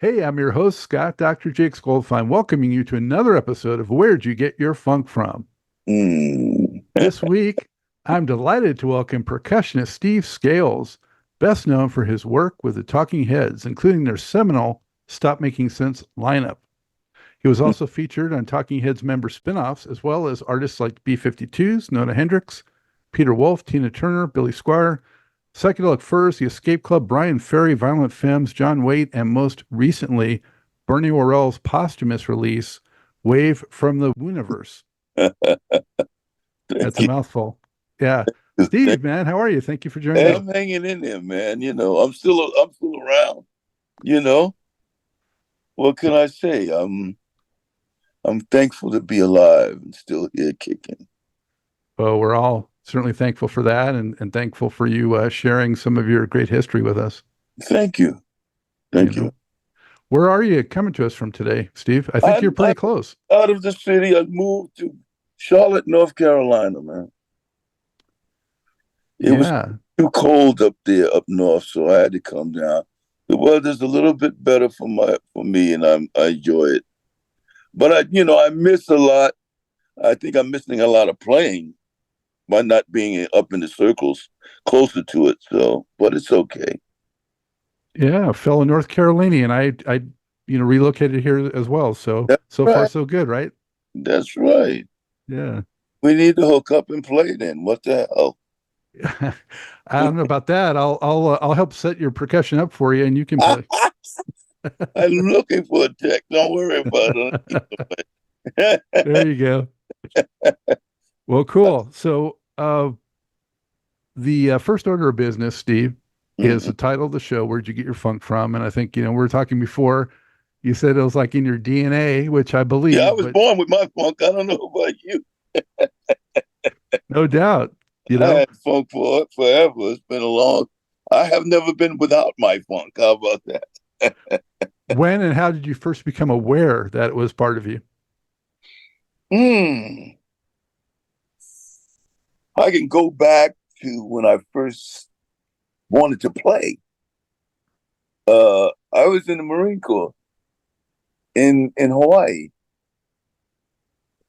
Hey, I'm your host, Scott Dr. Jakes Goldfine, welcoming you to another episode of Where'd You Get Your Funk From? Mm. This week, I'm delighted to welcome percussionist Steve Scales, best known for his work with the Talking Heads, including their seminal Stop Making Sense lineup. He was also featured on Talking Heads member spin-offs, as well as artists like B-52s, Nona Hendryx, Peter Wolf, Tina Turner, Billy Squier, Psychedelic Furs, The Escape Club, Bryan Ferry, Violent Femmes, John Waite, and most recently, Bernie Worrell's posthumous release, Wave from the Wooniverse. That's Thank a you. mouthful. Yeah. Thank- Steve, man, how are you? Thank you for joining Hey, us. I'm hanging in there, man. I'm still around. You know, what can I say? I'm thankful to be alive and still here kicking. Well, we're all certainly thankful for that and thankful for you sharing some of your great history with us. Thank you. You Thank you. know, where are you coming to us from today, Steve? I think you're I'm pretty close. out of the city. I moved to Charlotte, North Carolina, man. It was Yeah. too cold up there up north, so I had to come down. The weather's a little bit better for me, and I enjoy it. But I miss a lot. I think I'm missing a lot of playing by not being up in the circles closer to it. So, but it's okay. Yeah, fellow North Carolinian. I relocated here as well. So That's so far right. so good, right? That's right. Yeah. We need to hook up and play then. What the hell? I don't know about that. I'll help set your percussion up for you, and you can play. I'm looking for a tech. Don't worry about There it. you go. Well, cool. So, the first order of business, Steve, is Mhm. the title of the show. Where'd you get your funk from? And I think we were talking before. You said it was like in your DNA, which I Yeah, I believe, was but born with my funk. I don't know about you. no doubt, you I know. had funk for forever. It's been a long. I have never been without my funk. How about that? When and how did you first become aware that it was part of you? Hmm. I can go back to when I first wanted to play. I was in the Marine Corps in Hawaii,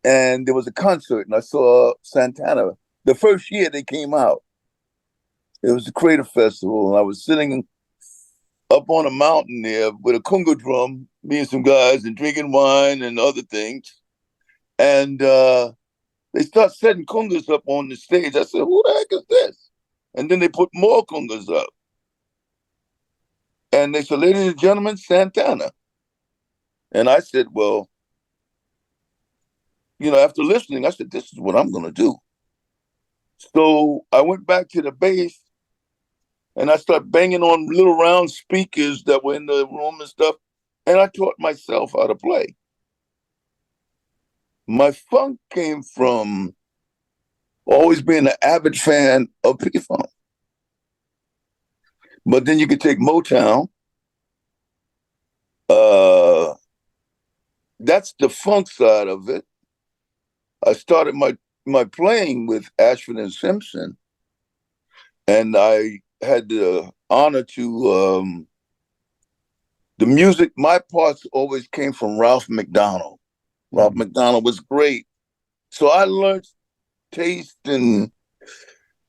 and there was a concert, and I saw Santana. The first year they came out, it was a Crater Festival, and I was sitting up on a mountain there with a conga drum, me and some guys, and drinking wine and other things. And they start setting congas up on the stage. I said, "Who the heck is this?" And then they put more congas up, and they said, "Ladies and gentlemen, Santana." And I said, "Well, after listening, I said, this is what I'm going to do." So I went back to the bass and I started banging on little round speakers that were in the room and stuff. And I taught myself how to play. My funk came from always being an avid fan of P-Funk. But then you could take Motown. Uh, that's the funk side of it. I started my playing with Ashford and Simpson, and I had the honor to the music. My parts always came from Ralph McDonald. Ralph Mm. McDonald was great, so I learned taste and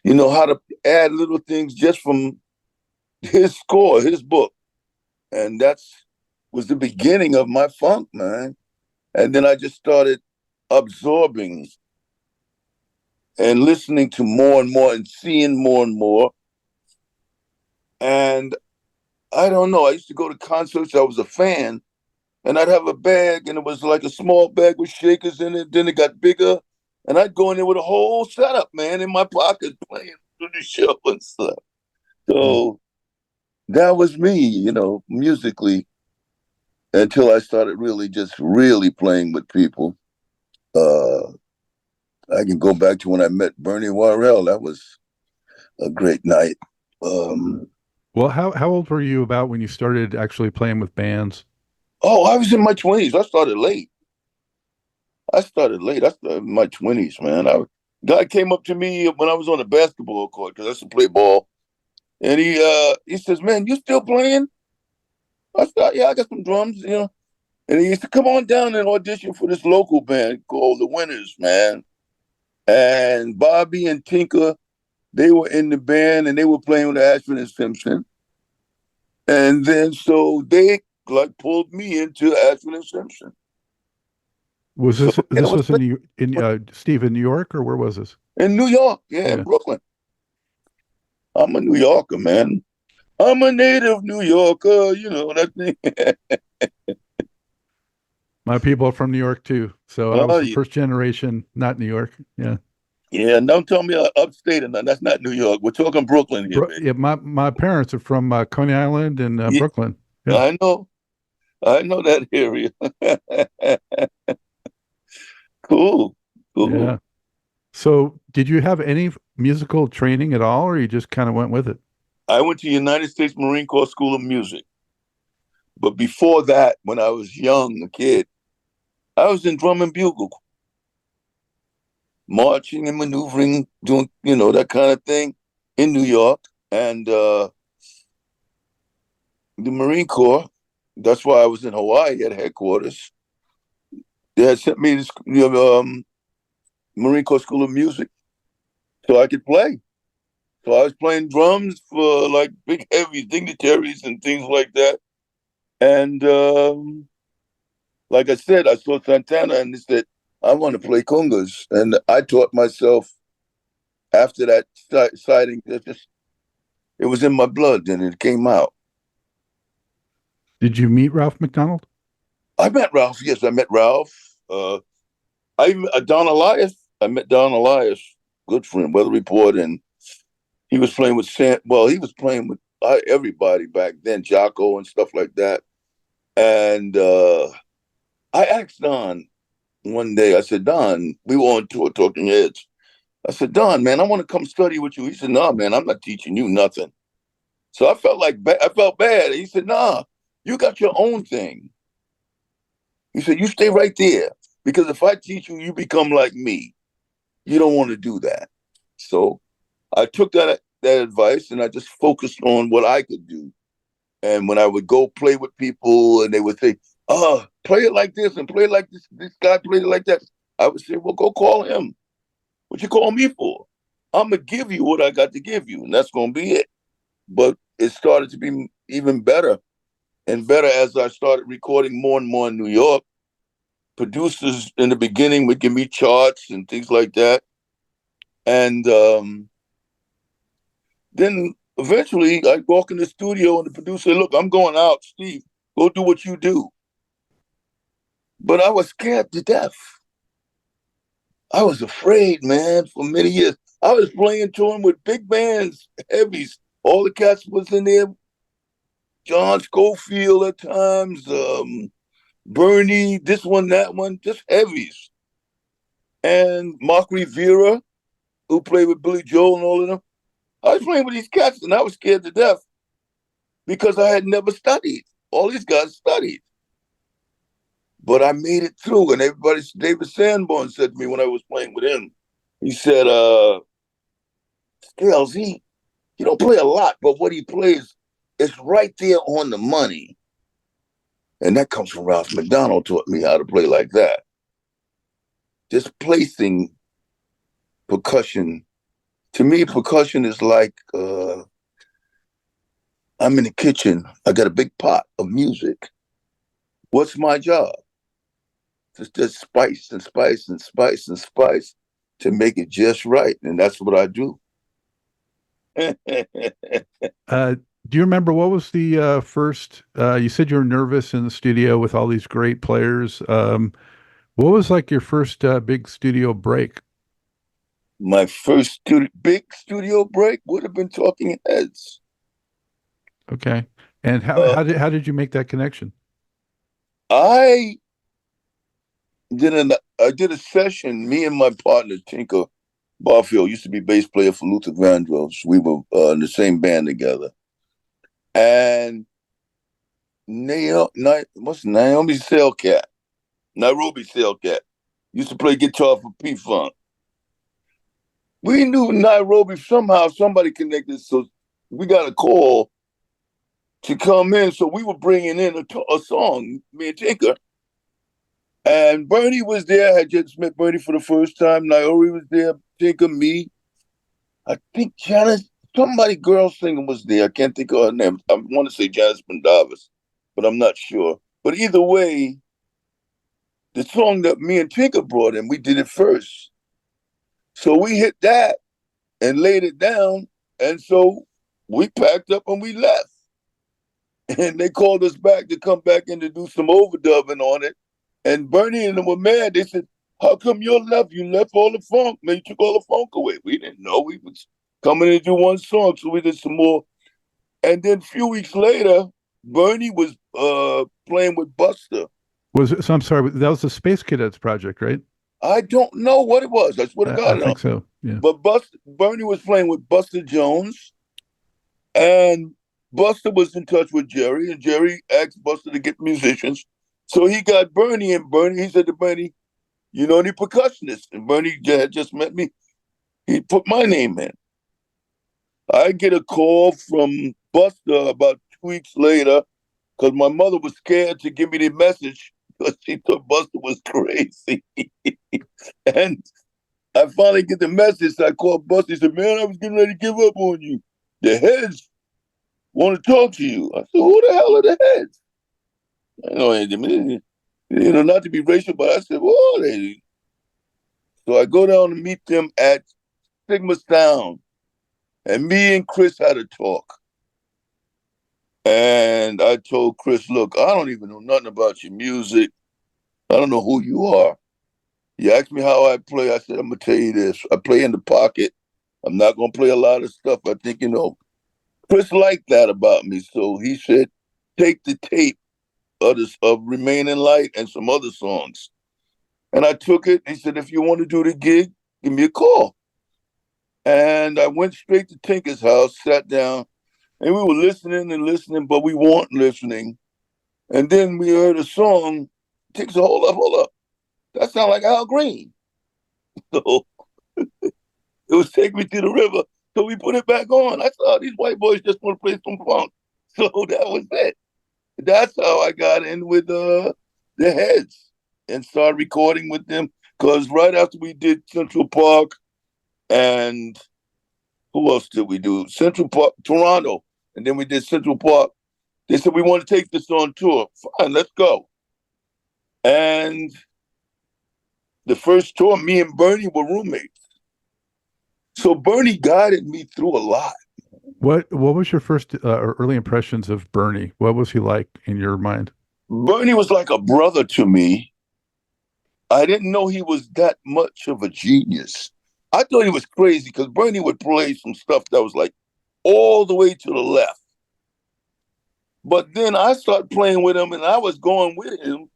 how to add little things just from his score, his book, and that's was the beginning of my funk, man. And then I just started absorbing and listening to more and more and seeing more and more. And I don't know. I used to go to concerts. I was a fan, and I'd have a bag, and it was like a small bag with shakers in it. Then it got bigger, and I'd go in there with a whole setup, man, in my pocket, playing through the show and stuff. Mm. So that was me, musically, until I started really playing with people. Uh, I can go back to when I met Bernie Worrell. That was a great night. Um, Well, how old were you about when you started actually playing with bands? oh, I was in my 20s. I started late. I started late. I started in my 20s, man. Guy came up to me when I was on the basketball court because I used to play ball, and he says, "Man, you still playing?" I said, yeah, I got some drums, you know. And he used to come on down and audition for this local band called the Winners, man. And Bobby and Tinker, they were in the band and they were playing with Ashford and Simpson. And then so they like pulled me into Ashford and Simpson. Was So it this was was Steve, in New York, or where was this? in New York, yeah, in Yeah. Brooklyn. I'm a New Yorker, man. I'm a native New Yorker, you know that thing. My people are from New York too. So I Oh, was the yeah. first generation, not New York. Yeah. Yeah, don't tell me upstate or nothing. That's not New York. We're talking Brooklyn here, baby. Yeah, my parents are from Coney Island and Yeah, Brooklyn. Yeah. I know. I know that area. Cool. Yeah. Cool. So did you have any musical training at all, or you just kind of went with it? I went to United States Marine Corps School of Music. But before that, when I was young, a kid, I was in drum and bugle, marching and maneuvering, doing, you know, that kind of thing in New York. And the Marine Corps, that's why I was in Hawaii at headquarters. They had sent me to Marine Corps School of Music so I could play. So I was playing drums for like big, heavy dignitaries and things like that. And like I said, I saw Santana and they said, I want to play congas. And I taught myself after that sighting, it was in my blood and it came out. Did you meet Ralph McDonald? I met Ralph. Yes, I met Ralph. Don Elias. I met Don Elias, good friend, Weather Report, and he was playing with he was playing with everybody back then, Jocko and stuff like that. And I asked Don one day. I said, Don, we were on tour, Talking Heads. I said, Don, man, I want to come study with you. He said, no, man, I'm not teaching you nothing. So I felt I felt bad. He said, nah, you got your own thing. He said, you stay right there because if I teach you, you become like me. You don't want to do that. So I took that advice and I just focused on what I could do. And when I would go play with people and they would say, oh, play it like this and play it like this guy played it like that. I would say, well, go call him. What you call me for? I'm going to give you what I got to give you. And that's going to be it. But it started to be even better and better as I started recording more and more in New York. Producers in the beginning would give me charts and things like that. And then eventually I'd walk in the studio and the producer said, look, I'm going out, Steve, go do what you do. But I was scared to death. I was afraid, man, for many years. I was playing touring with big bands, heavies. All the cats was in there. John Schofield at times, Bernie, this one, that one, just heavies. And Mark Rivera, who played with Billy Joel and all of them. I was playing with these cats and I was scared to death because I had never studied. All these guys studied. But I made it through. And David Sanborn said to me when I was playing with him, he said, Scales, he don't play a lot, but what he plays is right there on the money. And that comes from Ralph McDonald taught me how to play like that. Just placing percussion. To me, percussion is like I'm in the kitchen. I got a big pot of music. What's my job? Just spice and spice and spice and spice to make it just right. And that's what I do. Do you remember what was the first? You said you were nervous in the studio with all these great players. What was like your first big studio break? My first big studio break would have been Talking Heads. Okay, and how did you make that connection? I I did a session. Me and my partner Tinker Barfield used to be bass player for Luther Vandross. We were in the same band together, and what's Naomi Sailcat, Nairobi Sailcat, used to play guitar for P-Funk. We knew Nairobi somehow. Somebody connected, so we got a call to come in. So we were bringing in a song, me and Tinker. And Bernie was there. I had just met Bernie for the first time. Naori was there, Tinker, me. I think Janice, somebody girl singer was there. I can't think of her name. I want to say Janice Pendavis, but I'm not sure. But either way, the song that me and Tinker brought in, we did it first. So we hit that and laid it down. And so we packed up and we left. And they called us back to come back in to do some overdubbing on it. And Bernie and them were mad. They said, how come you left? You left all the funk. Man, you took all the funk away. We didn't know. We was coming to do one song, so we did some more. And then a few weeks later, Bernie was playing with Buster. So I'm sorry, that was the Space Cadets project, right? I don't know what it was. I swear to God, I think so. Yeah. But Bernie was playing with Buster Jones, and Buster was in touch with Jerry, and Jerry asked Buster to get musicians. So he got Bernie, and Bernie, he said to Bernie, you know any percussionists? And Bernie had just met me. He put my name in. I get a call from Buster about 2 weeks later because my mother was scared to give me the message because she thought Buster was crazy. And I finally get the message. So I called Buster. He said, man, I was getting ready to give up on you. The heads want to talk to you. I said, who the hell are the heads? I know, not to be racial, but I said, what are they? So I go down to meet them at Sigma Sound. And me and Chris had a talk. And I told Chris, look, I don't even know nothing about your music. I don't know who you are. He asked me how I play. I said, I'm going to tell you this. I play in the pocket. I'm not going to play a lot of stuff. I think, Chris liked that about me. So he said, take the tape of Remaining Light and some other songs. And I took it. He said, if you want to do the gig, give me a call. And I went straight to Tinker's house, sat down, and we were listening and listening, but we weren't listening. And then we heard a song. Tinker said, hold up. That sounds like Al Green. So it was Take Me to the River. So we put it back on. I thought these white boys just want to play some funk. So that was it. That's how I got in with the Heads and started recording with them. Because right after we did Central Park, and who else did we do? Central Park, Toronto. And then we did Central Park. They said, we want to take this on tour. Fine, let's go. And the first tour, me and Bernie were roommates. So Bernie guided me through a lot. What was your first or early impressions of Bernie? What was he like in your mind? Bernie was like a brother to me. I didn't know he was that much of a genius. I thought he was crazy because Bernie would play some stuff that was like all the way to the left. But then I started playing with him and I was going with him.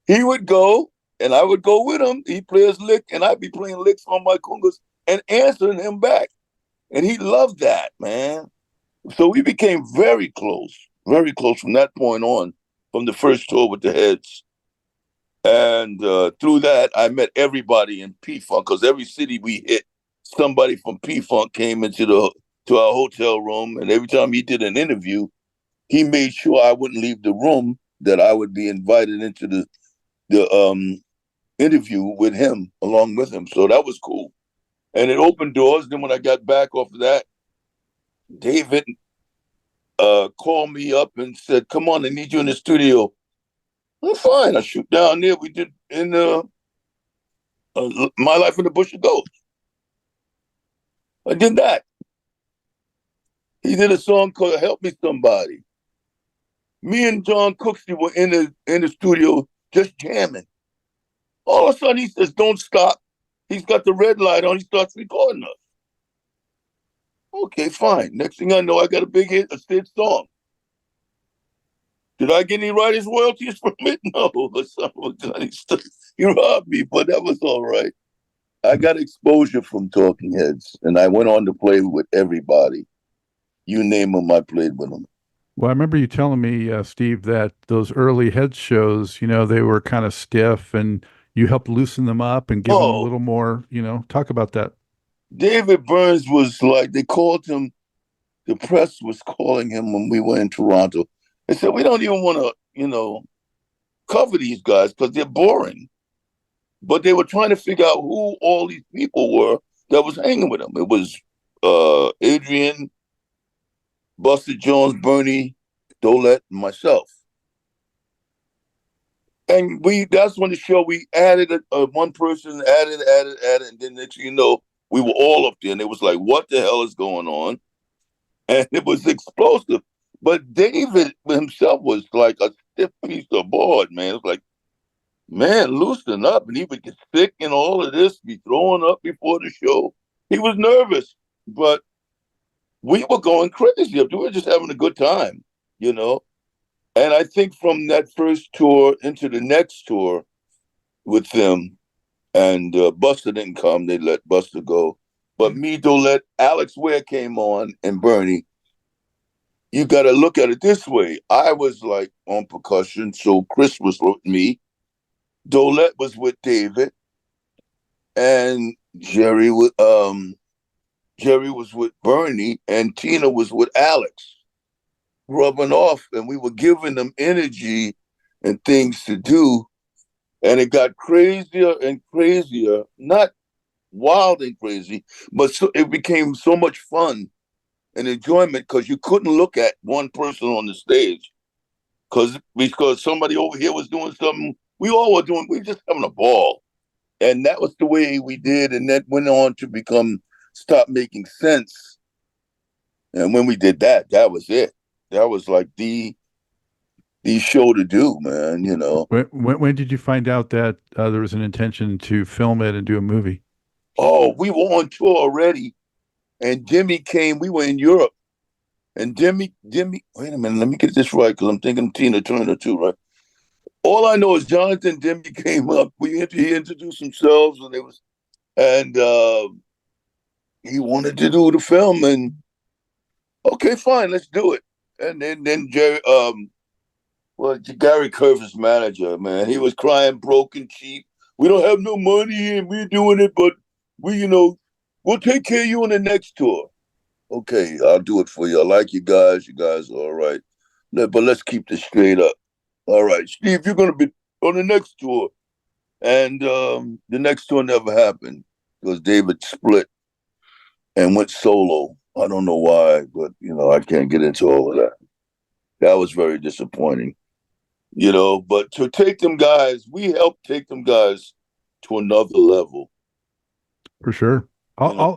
He would go and I would go with him. He'd play his lick and I'd be playing licks on my congas and answering him back. And he loved that, man. So we became very close from that point on, from the first tour with the Heads. And through that, I met everybody in P-Funk because every city we hit, somebody from P-Funk came to our hotel room. And every time he did an interview, he made sure I wouldn't leave the room, that I would be invited into the interview with him, along with him. So that was cool. And it opened doors. Then when I got back off of that, David called me up and said, come on, I need you in the studio. I'm fine. I shoot down there. We did in My Life in the Bush of Ghosts. I did that. He did a song called Help Me Somebody. Me and John Cooksey were in the studio just jamming. All of a sudden he says, don't stop. He's got the red light on. He starts recording us. Okay, fine. Next thing I know, I got a big hit, a Sid song. Did I get any writers' royalties from it? No. He robbed me, but that was all right. I got exposure from Talking Heads, and I went on to play with everybody. You name them, I played with them. Well, I remember you telling me, Steve, that those early Heads shows, they were kind of stiff, and you helped loosen them up and give them a little more, talk about that. David Burns was like, they called him the press was calling him when we were in Toronto. They said, we don't even want to, cover these guys because they're boring. But they were trying to figure out who all these people were that was hanging with him. It was Adrian, Buster Jones, Bernie, Dolette, and myself. And that's when the show, we added one person, added, and then next thing you know, we were all up there, and it was like, what the hell is going on? And it was explosive. But David himself was like a stiff piece of board, man. It was like, man, loosen up. And he would get sick and all of this, be throwing up before the show. He was nervous, but we were going crazy. We were just having a good time, And I think from that first tour into the next tour with them, and Buster didn't come, they let Buster go. But me, Dolette, Alex Ware came on, and Bernie. You got to look at it this way. I was like on percussion, so Chris was with me. Dolette was with David, and Jerry was with Bernie, and Tina was with Alex, rubbing off, and we were giving them energy and things to do, and it got crazier and crazier. Not wild and crazy, but it became so much fun and enjoyment because you couldn't look at one person on the stage because somebody over here was doing something. We were just having a ball. And that was the way we did. And that went on to stop making sense. And when we did that, that was it. That was like the show to do, man, When did you find out that there was an intention to film it and do a movie? Oh, we were on tour already. And Demi came, we were in Europe. And Demi, wait a minute, let me get this right, because I'm thinking Tina Turner too, right? All I know is Jonathan Demi came up. He introduced themselves, and he wanted to do the film. And okay, fine, let's do it. And then Jerry, Gary Curvis' manager, man, he was crying broken cheap. We don't have no money, and we're doing it, but we'll take care of you on the next tour. Okay, I'll do it for you. I like you guys. You guys are all right. But let's keep this straight up. All right, Steve, you're going to be on the next tour. And the next tour never happened because David split and went solo. I don't know why, but, I can't get into all of that. That was very disappointing. But to take them guys, we helped take them guys to another level. For sure. I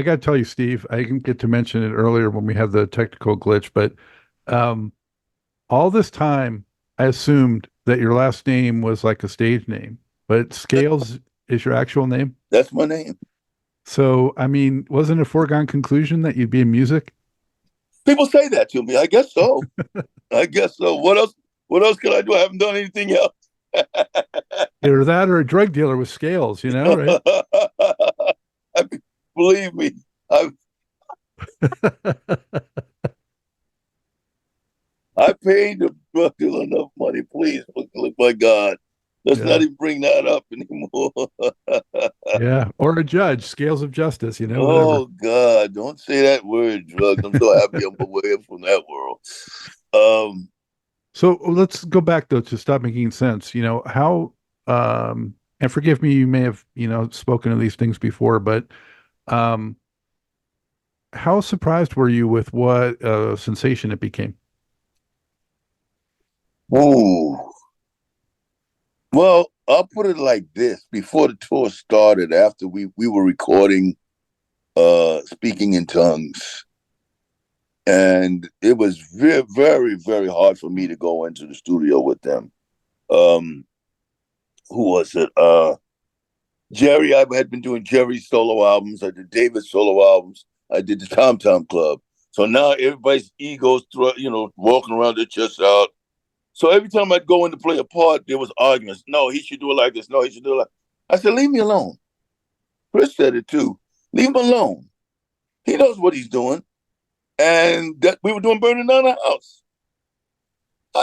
got to tell you, Steve, I didn't get to mention it earlier when we had the technical glitch, but all this time I assumed that your last name was like a stage name, but Scales is your actual name? That's my name. So, I mean, wasn't it a foregone conclusion that you'd be in music? People say that to me. I guess so. I guess so. What else can I do? I haven't done anything else. Either that or a drug dealer with Scales, right? Believe me, I paid the drug dealer enough money. Please, my God, let's not even bring that up anymore. Yeah, or a judge, scales of justice, Oh, God, don't say that word, drugs. I'm so happy I'm away from that world. So let's go back though to Stop Making Sense. How, and forgive me, you may have, spoken of these things before, but how surprised were you with what sensation it became? Ooh. Well, I'll put it like this. Before the tour started, after we were recording Speaking in Tongues, and it was very, very, very hard for me to go into the studio with them. Who was it? Jerry. I had been doing Jerry's solo albums. I did David's solo albums. I did the Tom Tom Club. So now everybody's egos, walking around their chest out. So every time I'd go in to play a part, there was arguments. No, he should do it like this. No, he should do it like. I said, leave me alone. Chris said it too. Leave him alone. He knows what he's doing. And that we were doing Burning Down the House.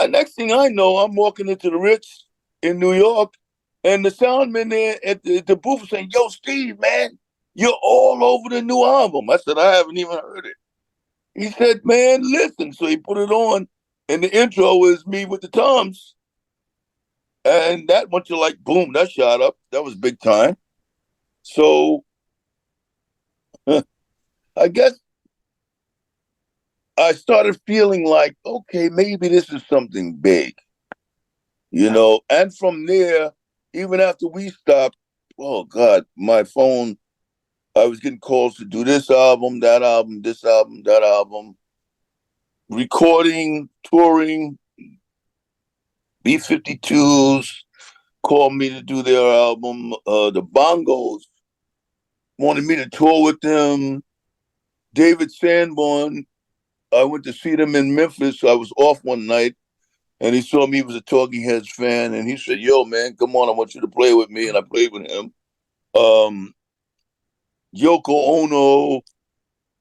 Next thing I know, I'm walking into the Ritz in New York, and the soundman there at the booth was saying, yo, Steve, man, you're all over the new album. I said, I haven't even heard it. He said, man, listen. So he put it on, and the intro was me with the toms. And that went to like, boom, that shot up. That was big time. So I guess I started feeling like, okay, maybe this is something big, And from there, even after we stopped, oh God, my phone, I was getting calls to do this album, that album, this album, that album, recording, touring. B-52s called me to do their album. The Bongos wanted me to tour with them. David Sanborn, I went to see them in Memphis. I was off one night, and he saw me. He was a Talking Heads fan, and he said, "Yo, man, come on, I want you to play with me." And I played with him. Yoko Ono.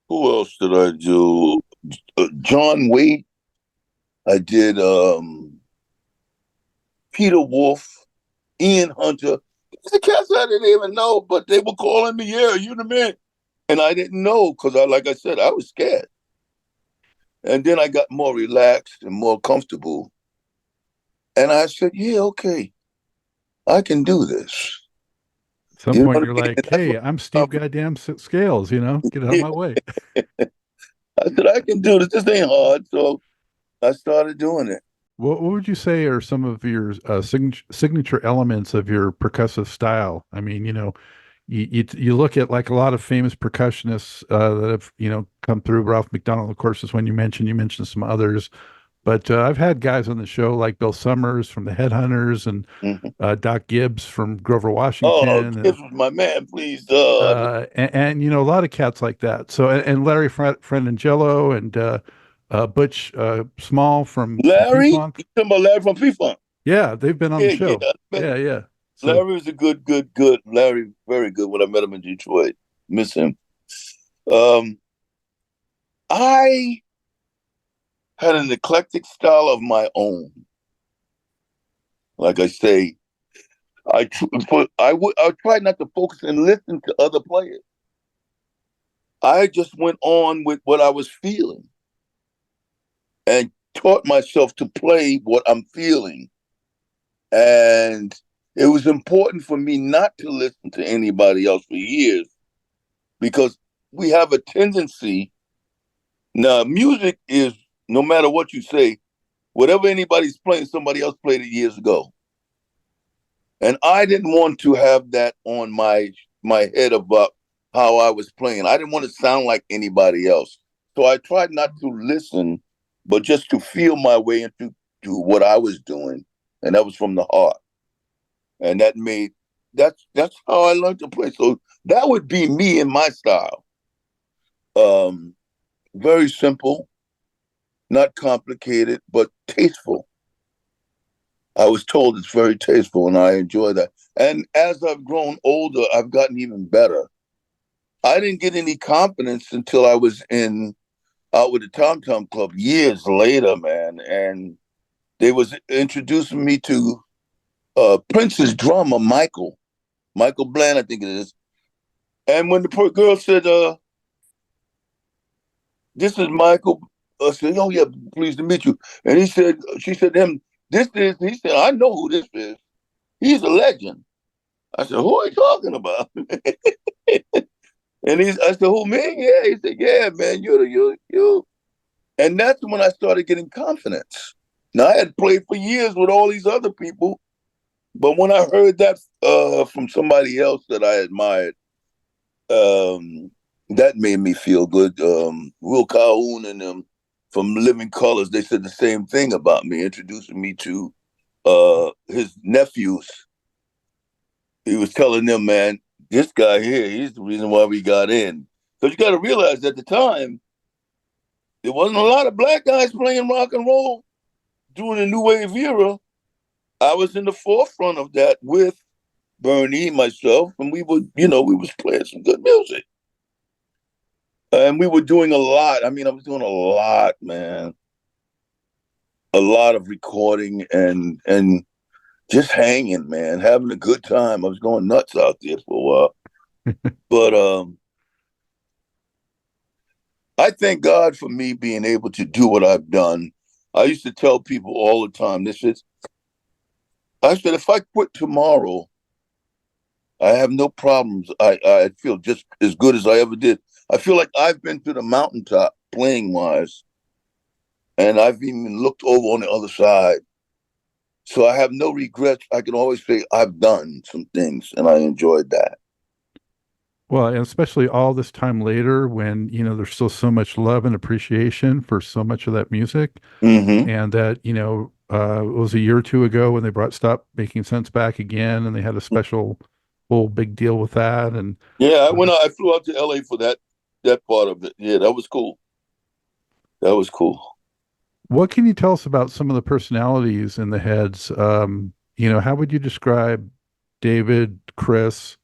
Who else did I do? John Waite. I did Peter Wolf, Ian Hunter. The cats I didn't even know, but they were calling me, yeah, you the man. And I didn't know because, like I said, I was scared. And then I got more relaxed and more comfortable. And I said, yeah, okay, I can do this. At some You know point, what you're I mean? like, "Hey, I'm Steve goddamn Scales, get out of my way." I said, I can do this. This ain't hard. So I started doing it. What would you say are some of your signature elements of your percussive style? I mean, you look at like a lot of famous percussionists that have come through. Ralph McDonald, of course, is one you mentioned some others, but I've had guys on the show like Bill Summers from the Headhunters and Mm-hmm. Doc Gibbs from Grover Oh, Washington, Gibbs was my man, please. and a lot of cats like that. So and Larry Frangangelo and Butch Small from P Larry, Funk. you talking about Larry from P-Funk? Yeah, they've been on the Yeah, show. yeah. Yeah, yeah. So Larry was a good. Larry, very good when I met him in Detroit. Miss him. Um, I had an eclectic style of my own. Like I say, I tried not to focus and listen to other players. I just went on with what I was feeling and taught myself to play what I'm feeling. And it was important for me not to listen to anybody else for years because we have a tendency. Now, music is, no matter what you say, whatever anybody's playing, somebody else played it years ago. And I didn't want to have that on my head about how I was playing. I didn't want to sound like anybody else. So I tried not to listen, but just to feel my way into to what I was doing. And that was from the heart. And that's how I learned to play. So that would be me in my style. Um, very simple, not complicated, but tasteful. I was told it's very tasteful, and I enjoy that. And as I've grown older, I've gotten even better. I didn't get any confidence until I was out with the Tom Tom Club years later, man. And they was introducing me to Prince's drummer, Michael Bland, I think it is. And when the poor girl said, "This is Michael," I said, "Oh yeah, pleased to meet you." And she said to him, he said, "I know who this is. He's a legend." I said, "Who are you talking about?" I said, "Who, me?" Yeah, he said, "Yeah, man, you." And that's when I started getting confidence. Now I had played for years with all these other people, but when I heard that from somebody else that I admired, that made me feel good. Will Calhoun and them from Living Colors, they said the same thing about me, introducing me to his nephews. He was telling them, man, this guy here, he's the reason why we got in. So you got to realize at the time, there wasn't a lot of black guys playing rock and roll during the new wave era. I was in the forefront of that with Bernie, myself, and we was playing some good music. And we were doing a lot. I mean, I was doing a lot, man. A lot of recording and just hanging, man, having a good time. I was going nuts out there for a while. But I thank God for me being able to do what I've done. I used to tell people all the time, I said, if I quit tomorrow, I have no problems. I feel just as good as I ever did. I feel like I've been to the mountaintop playing wise, and I've even looked over on the other side. So I have no regrets. I can always say I've done some things, and I enjoyed that. Well, and especially all this time later when, there's still so much love and appreciation for so much of that music. Mm-hmm. And that, it was a year or two ago when they brought Stop Making Sense back again and they had a special whole big deal with that. And Yeah, I uh, went out. I flew out to LA for that part of it. Yeah, that was cool. That was cool. what can you tell us about some of the personalities in the heads? How would you describe David, Chris,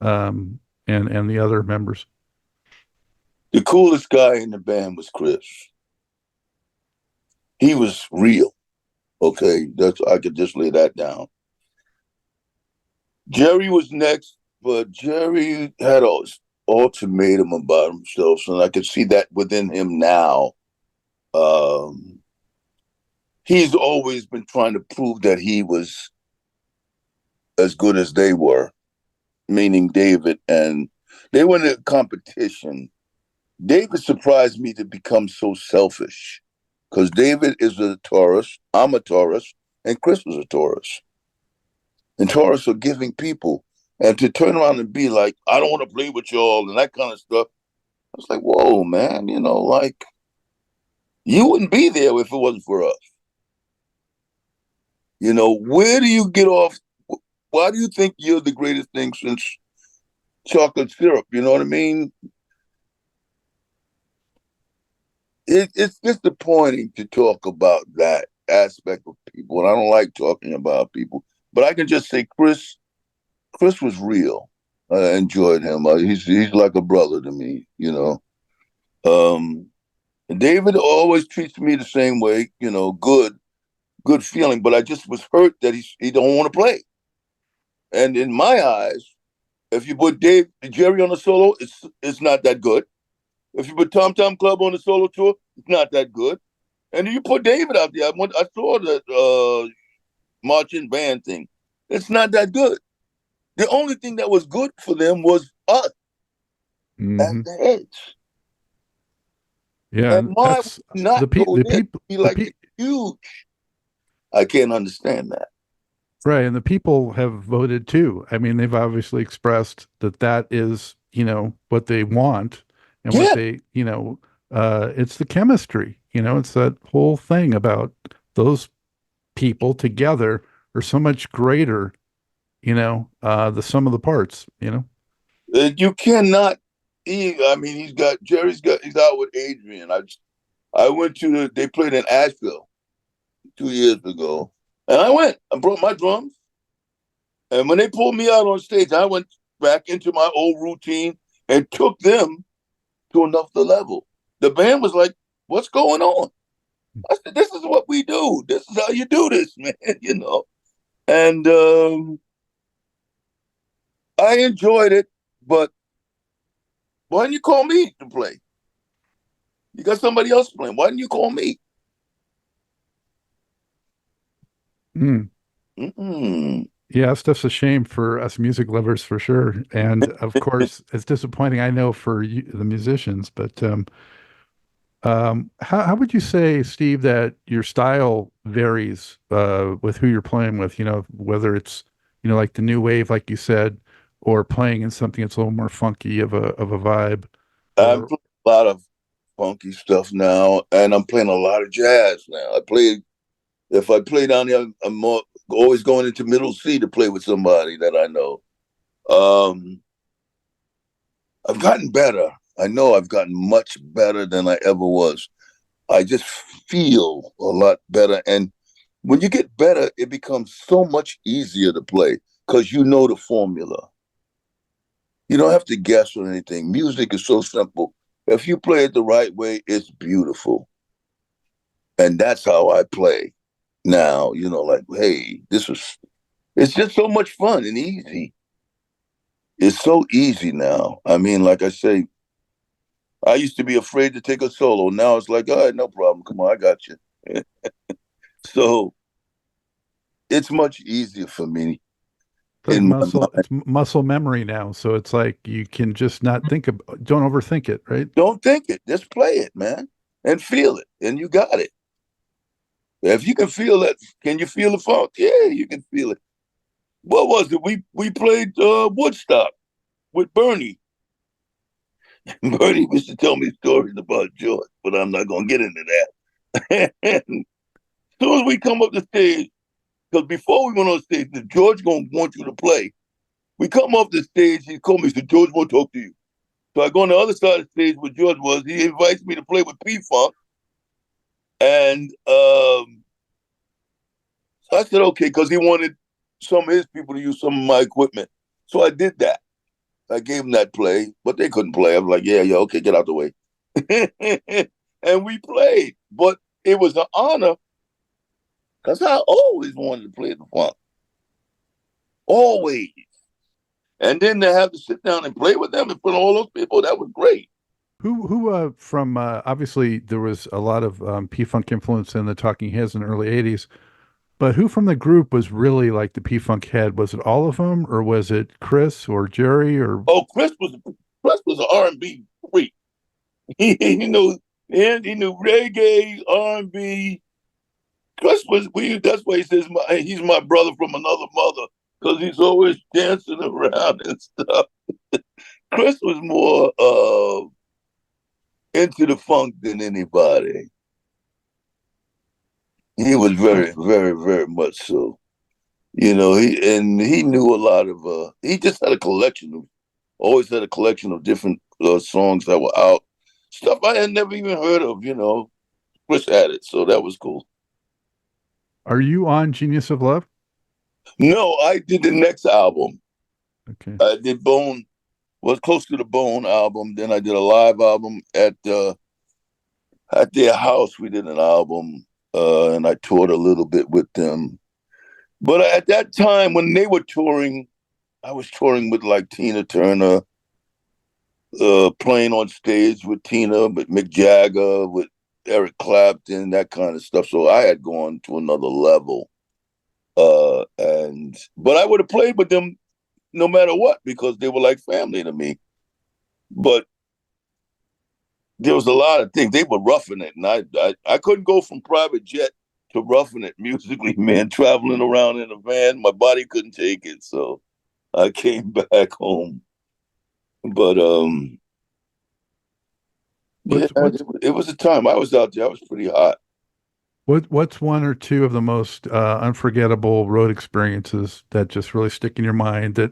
um, and the other members? The coolest guy in the band was Chris. He was real. Okay, that's I could just lay that down. Jerry was next, but Jerry had an ultimatum about himself, and I could see that within him now. Um, he's always been trying to prove that he was as good as they were, meaning David, and they were in a competition. David surprised me to become so selfish because David is a Taurus, I'm a Taurus, and Chris was a Taurus. And Taurus are giving people. And to turn around and be like, I don't want to play with y'all and that kind of stuff. I was like, whoa, man, like you wouldn't be there if it wasn't for us. Where do you get off? Why do you think you're the greatest thing since chocolate syrup? You know what I mean? It's disappointing to talk about that aspect of people. And I don't like talking about people. But I can just say Chris was real. I enjoyed him. He's like a brother to me. Um, David always treats me the same way. Good feeling. But I just was hurt that he don't want to play. And in my eyes, if you put Jerry on a solo, it's not that good. If you put Tom Tom Club on the solo tour, it's not that good. And you put David out there. I saw the marching band thing. It's not that good. The only thing that was good for them was us as Mm-hmm. the heads. Yeah, And and why would that's you not the go the there? people Be the like pe huge. I can't understand that. right, and the people have voted too. I mean, they've obviously expressed that that is, what they want and what Yeah, they, it's the chemistry, it's that whole thing about those people together are so much greater, the sum of the parts. you cannot. I mean, he's out with Adrian. I went to they played in Asheville 2 years ago, and I went. I brought my drums, and when they pulled me out on stage, I went back into my old routine and took them to another level. The band was like, "What's going on?" I said, "This is what we do. This is how you do this, man." And I enjoyed it, but why didn't you call me to play? You got somebody else playing. Why didn't you call me? Mm. Mm-mm. Yeah, stuff's a shame for us music lovers for sure. And of course, it's disappointing, I know, for you, the musicians, but how would you say, Steve, that your style varies with who you're playing with? Whether it's like the new wave, like you said, or playing in something that's a little more funky of a vibe, I'm or playing a lot of funky stuff now, and I'm playing a lot of jazz now. If I play down there, always going into middle C to play with somebody that I know. Um, I've gotten better. I know I've gotten much better than I ever was. I just feel a lot better. And when you get better, it becomes so much easier to play because you know the formula. You don't have to guess or anything. Music is so simple. If you play it the right way, it's beautiful. And that's how I play now. Like, hey, it's just so much fun and easy. It's so easy now. I mean, like I say, I used to be afraid to take a solo. Now it's like, all right, no problem. Come on, I got you. So it's much easier for me It's like in my muscle. mind. It's muscle memory now. So it's like you can just not think of. Don't overthink it, right? Don't think it. Just play it, man, and feel it, and you got it. If you can feel it, can you feel the funk? Yeah, you can feel it. What was it? We played Woodstock with Bernie. Bernie used to tell me stories about George, but I'm not gonna get into that. And as soon as we come up the stage, because before we went on stage, the George gonna want you to play. We come off the stage, he called me, he said, George won't talk to you. So I go on the other side of the stage where George was. He invites me to play with P-Funk. And so I said, okay, because he wanted some of his people to use some of my equipment. So I did that. I gave them that play, but they couldn't play. I was like, yeah, okay, get out the way. And we played. But it was an honor because I always wanted to play the funk. Always. And then to have to sit down and play with them in front of all those people, that was great. Who from obviously there was a lot of P-Funk influence in the Talking Heads in the early '80s, but who from the group was really like the P-Funk head? Was it all of them, or was it Chris or Jerry or? Oh, Chris was an R&B freak. He knew he knew reggae, R&B. Chris was we. That's why he says he's my brother from another mother because he's always dancing around and stuff. Chris was more into the funk than anybody. He was very, very, very much so. He knew a lot of. He just had a collection of, always had a collection of different songs that were out, stuff I had never even heard of. Chris had it, so that was cool. Are you on Genius of Love? No, I did the next album. Okay. I did Bone, was close to the Bone album. Then I did a live album at their house. We did an album, and I toured a little bit with them. But at that time, when they were touring, I was touring with like Tina Turner, playing on stage with Tina, with Mick Jagger, with Eric Clapton, that kind of stuff. So I had gone to another level. But I would have played with them no matter what because they were like family to me. But there was a lot of things. They were roughing it, and I couldn't go from private jet to roughing it musically, man. Traveling around in a van, my body couldn't take it, so I came back home. But yeah, it was a time. I was out there. I was pretty hot. What's one or two of the most unforgettable road experiences that just really stick in your mind that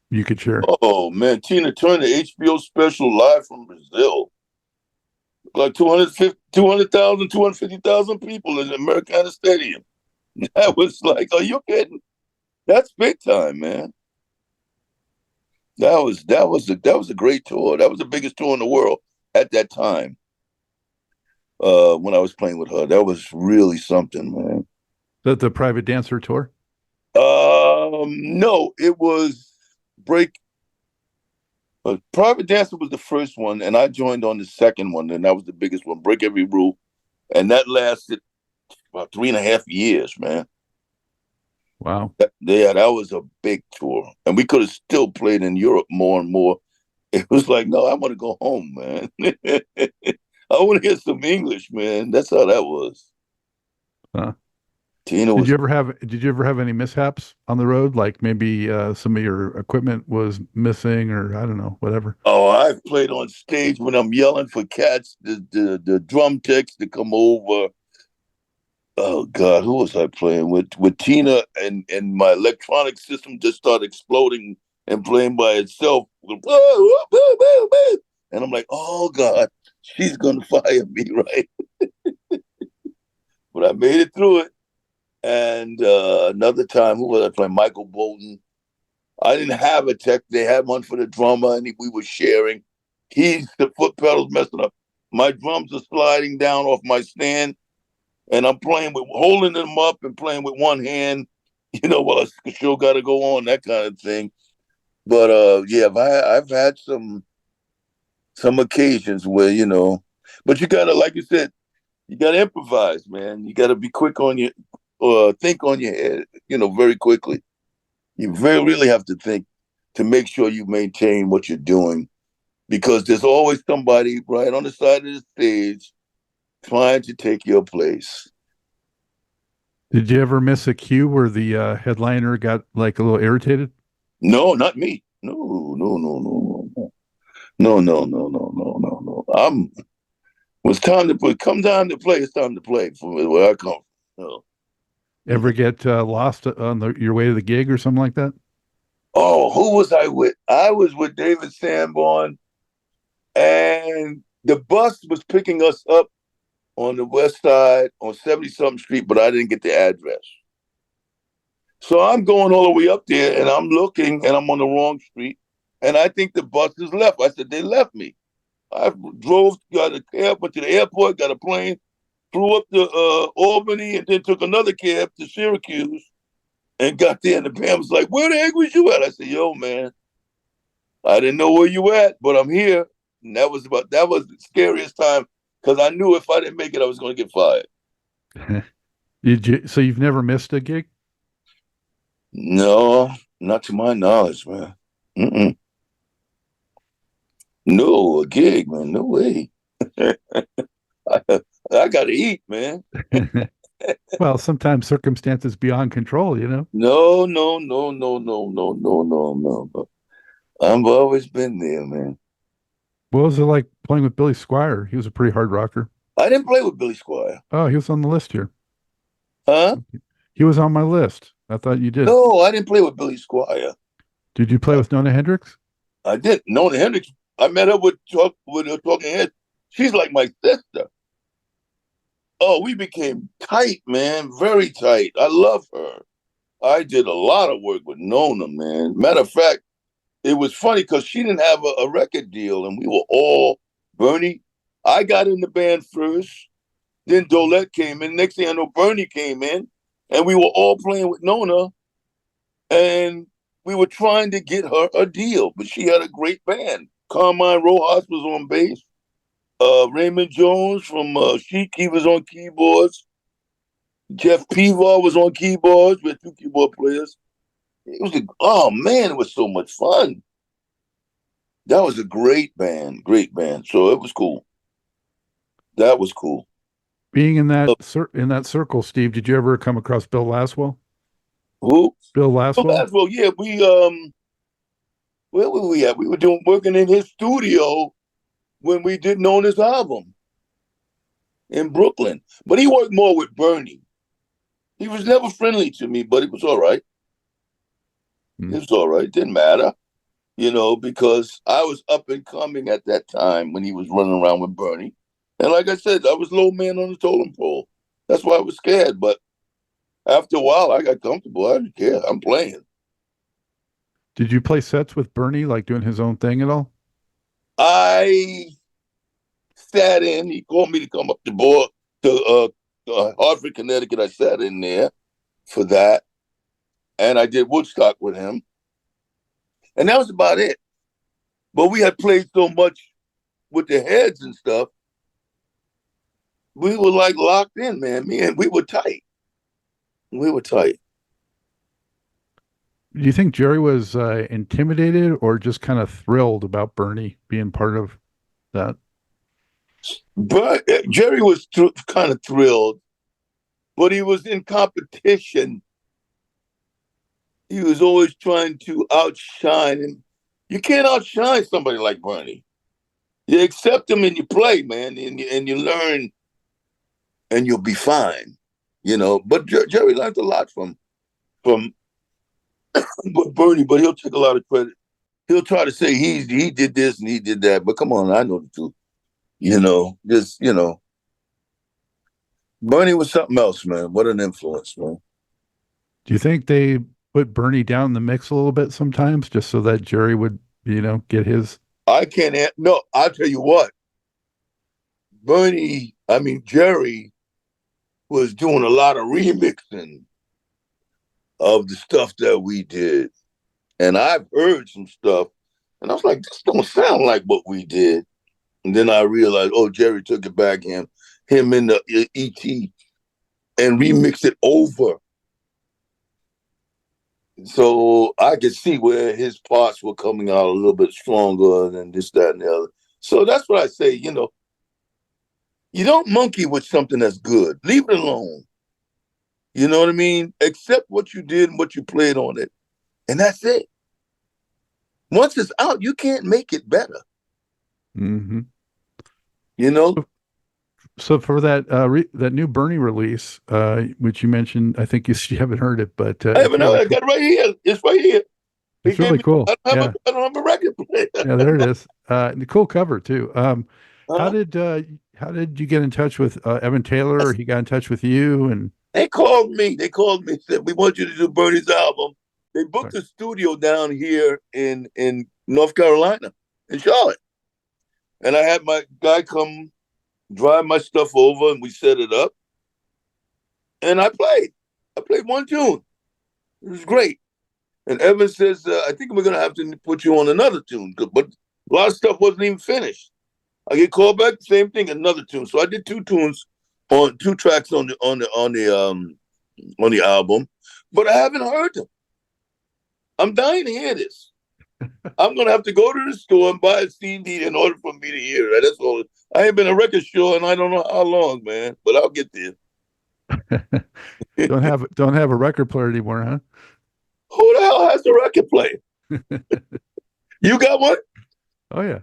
you could share? Oh man, Tina Turner HBO special live from Brazil. Like 200,000, 250,000 people in the Americana Stadium. That was like, are you kidding? That's big time, man. That was a great tour. That was the biggest tour in the world at that time. When I was playing with her, that was really something, man. The private dancer tour? No, it was Break. Private Dancer was the first one, and I joined on the second one, and that was the biggest one, Break Every Rule, and that lasted about 3.5 years, man. Wow. That was a big tour, and we could have still played in Europe more and more. It was like, no, I want to go home, man. I want to hear some English, man. That's how that was. Huh. Tina Did was. you ever have any mishaps on the road? Like maybe some of your equipment was missing or I don't know, whatever. Oh, I've played on stage when I'm yelling for cats, the drum techs to come over. Oh God, who was I playing with? With Tina, and my electronic system just started exploding and playing by itself. And I'm like, oh God, she's gonna fire me, right? But I made it through it. And another time, who was I playing? Michael Bolton. I didn't have a tech. They had one for the drummer, and we were sharing. The foot pedals messing up. My drums are sliding down off my stand, and I'm holding them up and playing with one hand. While the show got to go on, that kind of thing. But yeah, I've had some some occasions where, but you gotta, like you said, you gotta improvise, man. You gotta be quick on your, think on your head, very quickly. You very really have to think to make sure you maintain what you're doing, because there's always somebody right on the side of the stage trying to take your place. Did you ever miss a cue where the headliner got like a little irritated? No, not me. No, no, no, no, no, no, no, no, no, no, no, no. It's time to play. Come time to play. It's time to play from where I come from. No. Ever get lost on your way to the gig or something like that? Oh, who was I with? I was with David Sanborn, and the bus was picking us up on the west side on 70 something street, but I didn't get the address. So I'm going all the way up there and I'm looking and I'm on the wrong street. And I think the bus is left. I said, they left me. I drove, got a cab, went to the airport, got a plane, flew up to Albany, and then took another cab to Syracuse and got there. And the band was like, where the heck was you at? I said, yo, man, I didn't know where you at, but I'm here. And that was the scariest time, because I knew if I didn't make it, I was going to get fired. So you've never missed a gig? No, not to my knowledge, man. Mm-mm. No, a gig, man. No way. I got to eat, man. Well, sometimes circumstances beyond control, No, no, no, no, no, no, no, no, no. I've always been there, man. What was it like playing with Billy Squier? He was a pretty hard rocker. I didn't play with Billy Squier. Oh, he was on the list here. Huh? He was on my list. I thought you did. No, I didn't play with Billy Squier. Did you play with Nona Hendryx? I did. Nona Hendryx. I met her with her talking head. She's like my sister. Oh, we became tight, man. Very tight. I love her. I did a lot of work with Nona, man. Matter of fact, it was funny because she didn't have a record deal, and we were all Bernie. I got in the band first, then Dolette came in. Next thing I know, Bernie came in, and we were all playing with Nona, and we were trying to get her a deal, but she had a great band. Carmine Rojas was on bass. Raymond Jones from Chic, he was on keyboards. Jeff Pivar was on keyboards. We had two keyboard players. Oh man, it was so much fun. That was a great band. So it was cool. That was cool. Being in that circle, Steve, did you ever come across Bill Laswell? Who? Bill Laswell? Well, yeah, where were we at? We were working in his studio when we did Nona's album in Brooklyn. But he worked more with Bernie. He was never friendly to me, but it was all right. It was all right. It didn't matter, because I was up and coming at that time when he was running around with Bernie. And like I said, I was low man on the totem pole. That's why I was scared. But after a while, I got comfortable. I didn't care. I'm playing. Did you play sets with Bernie, like doing his own thing at all? I sat in. He called me to come up to Hartford, Connecticut. I sat in there for that. And I did Woodstock with him. And that was about it. But we had played so much with the heads and stuff. We were like locked in, man. We were tight. We were tight. Do you think Jerry was intimidated or just kind of thrilled about Bernie being part of that? But Jerry was kind of thrilled, but he was in competition. He was always trying to outshine, and you can't outshine somebody like Bernie. You accept him and you play, man, and you learn, and you'll be fine, But Jerry learned a lot from Bernie, but he'll take a lot of credit. He'll try to say he did this and he did that, but come on, I know the truth. Bernie was something else, man. What an influence, man. Do you think they put Bernie down in the mix a little bit sometimes just so that Jerry would, get his? I can't, no, I'll tell you what. Jerry was doing a lot of remixing of the stuff that we did. And I've heard some stuff, and I was like, this don't sound like what we did. And then I realized, oh, Jerry took it back him in the ET and remixed it over. So I could see where his parts were coming out a little bit stronger than this, that, and the other. So that's what I say, you don't monkey with something that's good. Leave it alone. You know what I mean? Accept what you did and what you played on it. And that's it. Once it's out, you can't make it better. Mm-hmm. You know? So for that that new Bernie release, which you mentioned, I think you haven't heard it, but I it's haven't know. really I cool. got it right here. It's right here. He It's gave really me. cool. Yeah, I don't have a record player. yeah, there it is. And the cool cover too. How uh, how did you get in touch with Evan Taylor? Or he got in touch with you, and they called me. They called me. Said we want you to do Bernie's album. They booked a studio down here in North Carolina, in Charlotte, and I had my guy come drive my stuff over, and we set it up. And I played. I played one tune. It was great. And Evan says, I think we're going to have to put you on another tune. But a lot of stuff wasn't even finished. I get called back, same thing, another tune. So I did two tunes on two tracks on the album, but I haven't heard them. I'm dying to hear this. I'm gonna have to go to the store and buy a CD in order for me to hear it. That's all. I ain't been a record store and I don't know how long, man. But I'll get there. don't have a record player anymore, huh? Who the hell has a record player? You got one? Oh yeah.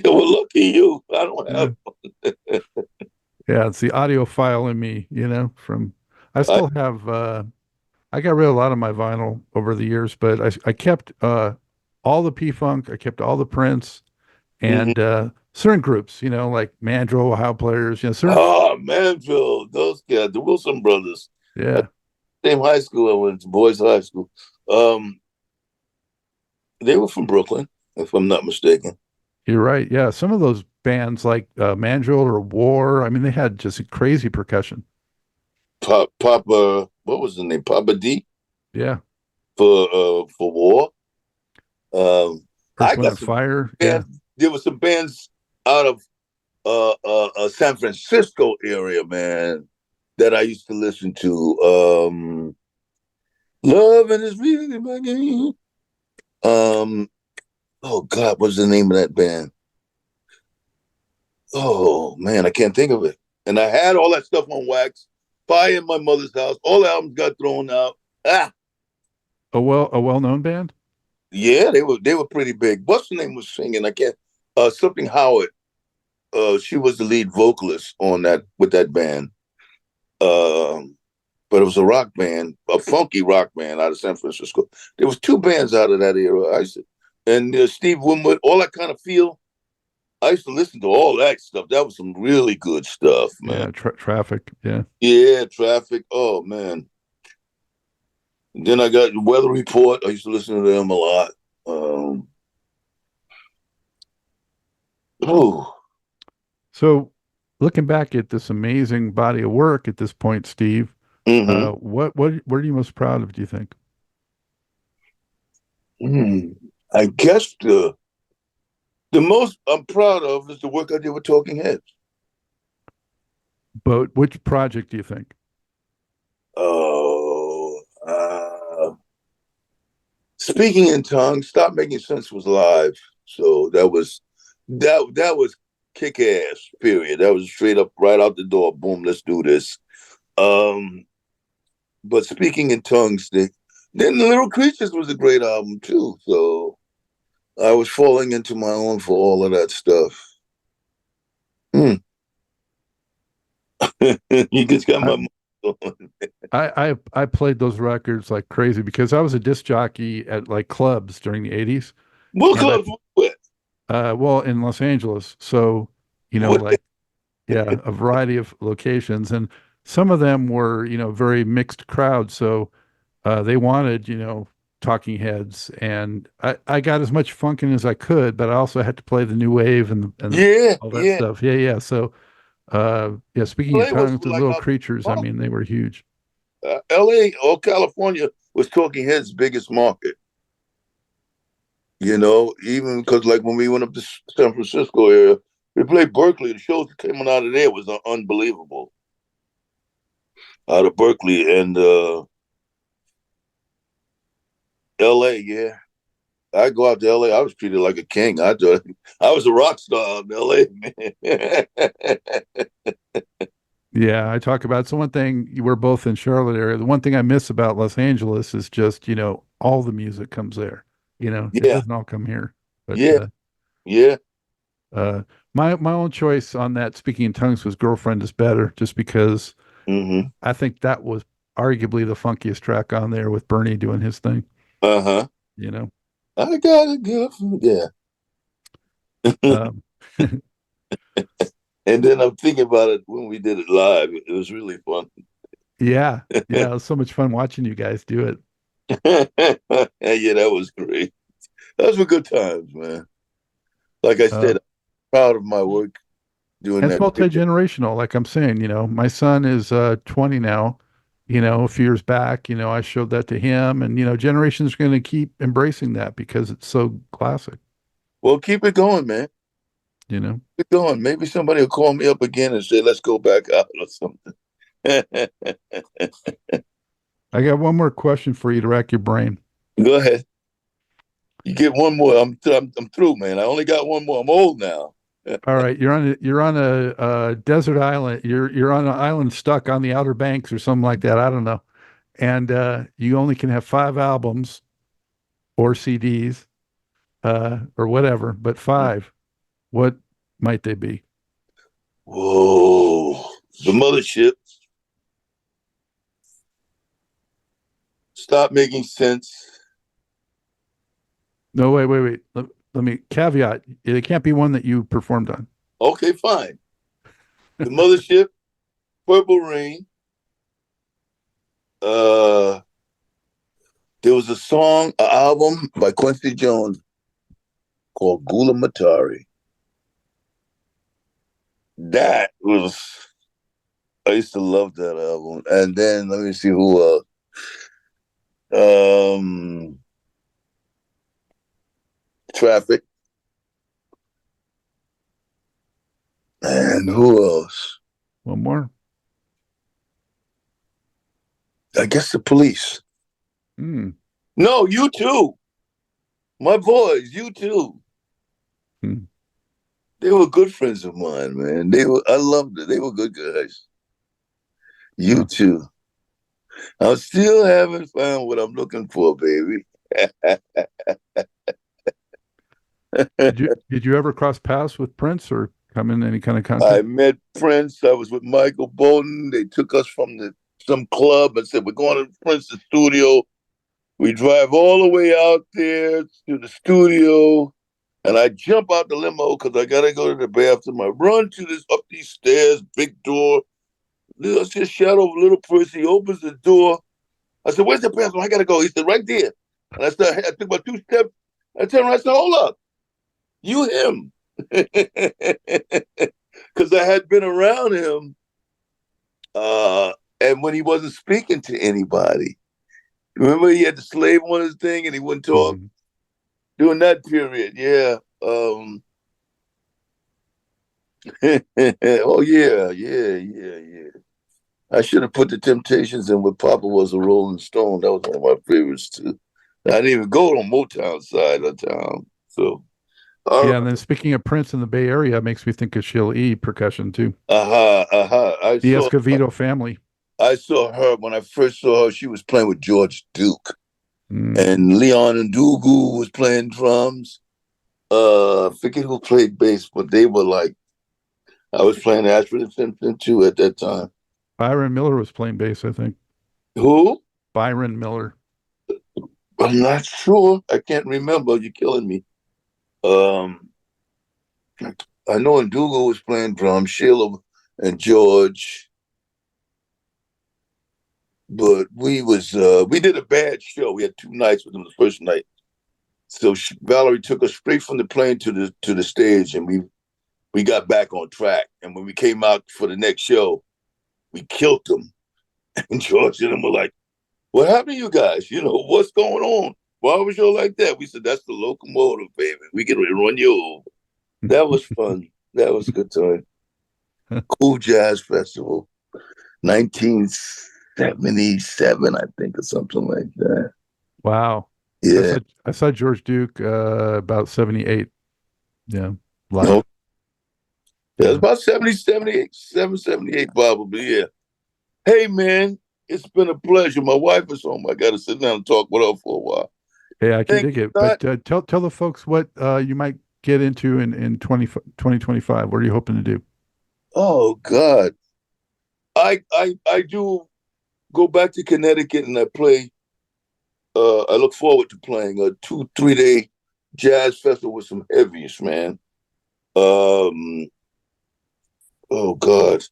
Well, lucky you. I don't Yeah. have one. Yeah, it's the audiophile in me, from I I, still have I got rid of a lot of my vinyl over the years, but I kept all the P-Funk, I kept all the Prince mhm. and certain groups, like Mandrill, Ohio Players, certain Oh, Manville, those guys, the Wilson brothers. yeah, Same high school I went to, boys' high school. Um, they were from Brooklyn, if I'm not mistaken. you're right. Yeah, some of those bands like Mandrill or War, I mean they had just crazy percussion. Papa, what was the name? Papa D Yeah. for War. Earth, I Wind got and some Fire. Yeah. bands. There were some bands out of San Francisco area, man, that I used to listen to. Love and is really my game. Um, oh God, what's the name of that band? Oh man, I can't think of it. And I had all that stuff on wax. Fire in my mother's house. All the albums got thrown out. Ah, A well-known band? yeah, they were pretty big. What's the name was singing? I can't. Something Howard. She was the lead vocalist on that with that band. But it was a rock band, a funky rock band out of San Francisco. There was two bands out of that era. And Steve Winwood, all that kind of feel. I used to listen to all that stuff. That was some really good stuff, man. Yeah, Traffic. Yeah. Yeah, Traffic. Oh man. And then I got Weather Report. I used to listen to them a lot. Oh, So, looking back at this amazing body of work at this point, Steve, mm-hmm. what are you most proud of, do you think? I guess the most I'm proud of is the work I did with Talking Heads. But which project do you think? Oh, Speaking in Tongues, Stop Making Sense was live, so that was kick ass. Period. That was straight up right out the door. Boom, let's do this. Um, but Speaking in Tongues, then the Little Creatures was a great album too. So I was falling into my own for all of that stuff. Hmm. You just got I, my. I played those records like crazy because I was a disc jockey at like clubs during the 80s. What And clubs with? well, in Los Angeles. So, What? like, yeah, a variety of locations. And some of them were, very mixed crowds. So they wanted, talking heads. And I got as much funkin' as I could, but I also had to play the new wave and Yeah, all that yeah. stuff. Yeah, yeah. So, yeah, speaking in LA was tongues, the like little our creatures, I mean, they were huge. LA or California was Talking Heads' biggest market. Even because like when we went up to San Francisco area, They played Berkeley. The shows that came out of there was unbelievable. Out of Berkeley and L.A. Yeah, I go out to L.A. I was treated like a king. I was a rock star in L.A. Man. Yeah, I talk about, so one thing, we're both in Charlotte area. The one thing I miss about Los Angeles is just, all the music comes there. It Yeah, doesn't all come here. But yeah, yeah. uh my own choice on that Speaking in Tongues was Girlfriend is Better, just because Mm-hmm. I think that was arguably the funkiest track on there with Bernie doing his thing, Uh-huh. you know. I got a girlfriend. Yeah. Um And then I'm thinking about it when we did it live. It was really fun. yeah, yeah, it was so much fun watching you guys do it. Yeah, that was great. Those were good times, man. Like I Uh said, I'm proud of my work doing And it's that video. multi-generational, like I'm saying, my son is 20 now. A few years back, I showed that to him, and generations are going to keep embracing that because it's so classic, Well, keep it going, man. you know. Keep it going. Maybe somebody will call me up again and say, let's go back out or something. I got one more question for you to rack your brain. Go ahead. You get one more. I'm through, man. I only got one more. I'm old now. All right, you're on a desert island. You're on an island stuck on the Outer Banks or something like that. I don't know. And you only can have 5 albums or CDs or whatever, but five. What might they be? Whoa. The mothership. Stop making sense. No, wait. Let me caveat. It can't be one that you performed on. Okay, fine. The mothership, Purple Rain. Uh, there was a song, an album by Quincy Jones called Gula Matari. That was, I used to love that album. And then let me see who else. Traffic. And who else? One more. I guess the Police. Hmm. No, you too. My boys, you too. Hmm. They were good friends of mine, man. I loved it. They were good guys. You Huh. too. I still haven't found what I'm looking for, baby. Did you ever cross paths with Prince or come in any kind of I contact? met Prince. I was with Michael Bolton. They took us from some club and said, we're going to Prince's studio. We drive all the way out there to the studio. And I jump out the limo because I got to go to the bathroom. I run up these stairs, big door. I see a shadow of a little person. He opens the door. I said, where's the bathroom? I got to go. He said, right there. And I took about 2 steps. I turned around and said, hold up. You him. Because I had been around him and when he wasn't speaking to anybody. Remember he had the slave on his thing and he wouldn't talk? Mhm. During that period, yeah. Oh, yeah. I should have put the Temptations in with Papa Was a Rolling Stone. That was one of my favorites, too. I didn't even go on Motown side of town. So, all Yeah, right. and then speaking of Prince in the Bay Area, makes me think of Sheila E. percussion too. The Escovedo family. I saw her when I first saw her. She was playing with George Duke, Mm. and Leon and Ndugu was playing drums. I forget who played bass, but they were like, I was playing Ashford and Simpson too at that time. Byron Miller was playing bass, I think. Who? Byron Miller. I'm not sure. I can't remember. You're killing me. Um, I know Ndugu was playing drums, Sheila and George, but we did a bad show. We had 2 nights with them. The first night, so Valerie took us straight from the plane to the stage, and we got back on track. And when we came out for the next show, we killed them. And George and them were like, "What happened to you guys? What's going on? Why was you like that?" We said, "That's the locomotive, baby. We can run you over." That was fun. That was a good time. Cool Jazz Festival, 1977, I think, or something like that. Wow. Yeah. I saw George Duke about 78. Yeah. Live. No, yeah, it's Yeah. about 70, 78, 78 probably. Yeah. Hey, man, it's been a pleasure. My wife is home. I got to sit down and talk with her for a while. Hey, I can Thank dig you, it. Scott. But tell the folks what you might get into in 2025. What are you hoping to do? Oh, God. I do go back to Connecticut and I play. I look forward to playing a 2, 3 day jazz festival with some heavies, man. Um, oh God,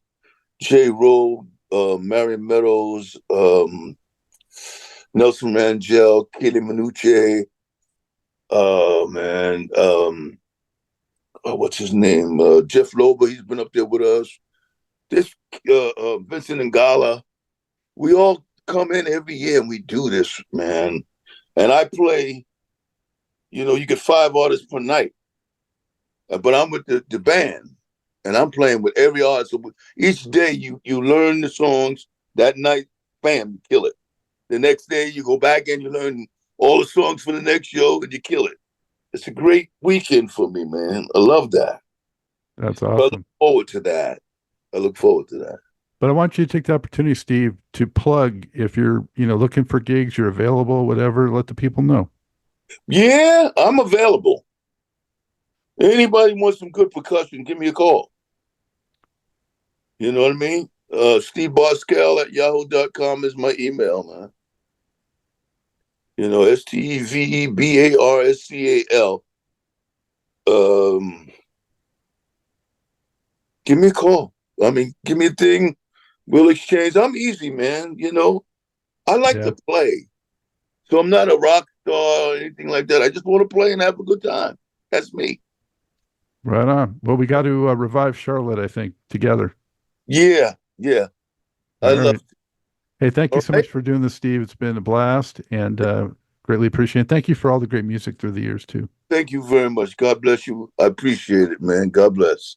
J. Rowe, Marion Meadows, Nelson Rangel, Katie Minucci. Oh man, what's his name? Jeff Lober. He's been up there with us. This Vincent Ngala. We all come in every year and we do this, man. And I play. You get 5 artists per night, but I'm with the band, and I'm playing with every artist. So each day you learn the songs. That night, bam, you kill it. The next day you go back and you learn all the songs for the next show, and you kill it. It's a great weekend for me, man. I love that. That's So I look awesome. forward to that. I look forward to that. But I want you to take the opportunity, Steve, to plug if you're, looking for gigs, you're available, whatever, let the people know. Yeah, I'm available. Anybody wants some good percussion, give me a call. You know what I mean? Steve Barskal at yahoo.com is my email, man. SteveBarscal. Um, Give me a call. I mean, give me a thing. We'll exchange. I'm easy, man. I like Yeah. to play. So I'm not a rock star or anything like that. I just want to play and have a good time. That's me. Right on. Well, we got to revive Charlotte, I think, together. Yeah, yeah. All I love right. it. Hey, thank you All so right. much for doing this, Steve. It's been a blast and greatly appreciate it. Thank you for all the great music through the years, too. Thank you very much. God bless you. I appreciate it, man. God bless.